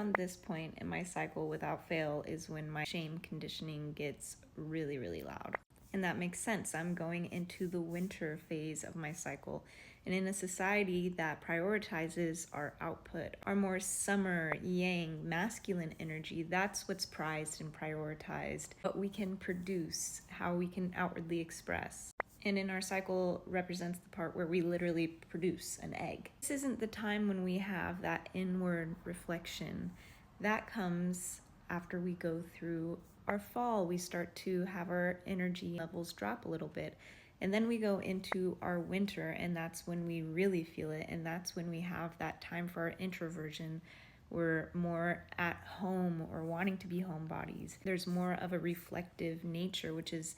around this point in my cycle without fail is when my shame conditioning gets really, really loud. And that makes sense. I'm going into the winter phase of my cycle. And in a society that prioritizes our output, our more summer, yang, masculine energy, that's what's prized and prioritized. What we can produce, how we can outwardly express. And in our cycle represents the part where we literally produce an egg. This isn't the time when we have that inward reflection. That comes after we go through our fall. We start to have our energy levels drop a little bit. And then we go into our winter, and that's when we really feel it. And that's when we have that time for our introversion. We're more at home or wanting to be homebodies. There's more of a reflective nature, which is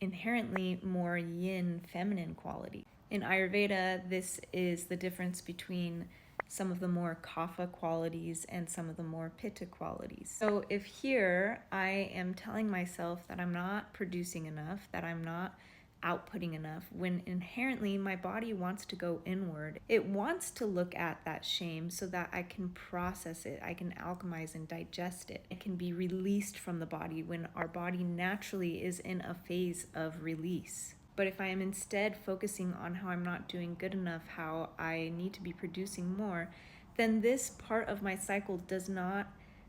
inherently more yin, feminine quality. In Ayurveda, this is the difference between some of the more kapha qualities and some of the more pitta qualities. So if here I am telling myself that I'm not producing enough, that I'm not outputting enough, when inherently my body wants to go inward. It wants to look at that shame so that I can process it, I can alchemize and digest it. It can be released from the body when our body naturally is in a phase of release. But if I am instead focusing on how I'm not doing good enough, how I need to be producing more, then this part of my cycle does not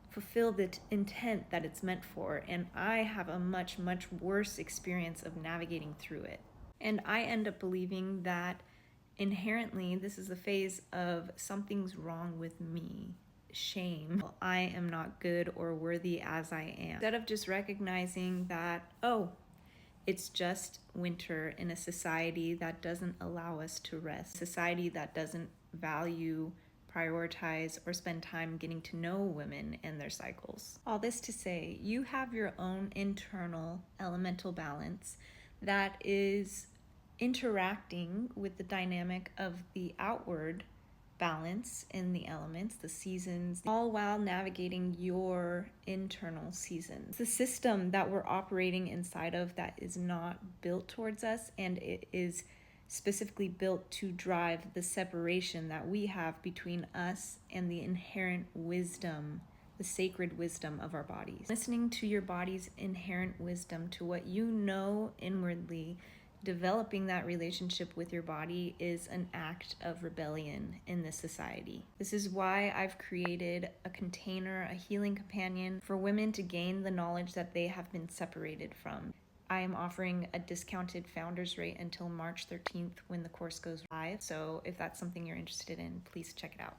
fulfill the intent that it's meant for, and I have a much, much worse experience of navigating through it. And I end up believing that inherently this is a phase of something's wrong with me. Shame. I am not good or worthy as I am. Instead of just recognizing that, oh, it's just winter in a society that doesn't allow us to rest, society that doesn't value, prioritize, or spend time getting to know women and their cycles. All this to say, you have your own internal elemental balance that is interacting with the dynamic of the outward balance in the elements, the seasons, all while navigating your internal seasons. The system that we're operating inside of that is not built towards us, and it is specifically built to drive the separation that we have between us and the inherent wisdom, the sacred wisdom of our bodies. Listening to your body's inherent wisdom, to what you know inwardly, developing that relationship with your body is an act of rebellion in this society. This is why I've created a container, a healing companion for women to gain the knowledge that they have been separated from. I am offering a discounted founders rate until March 13th when the course goes live. So if that's something you're interested in, please check it out.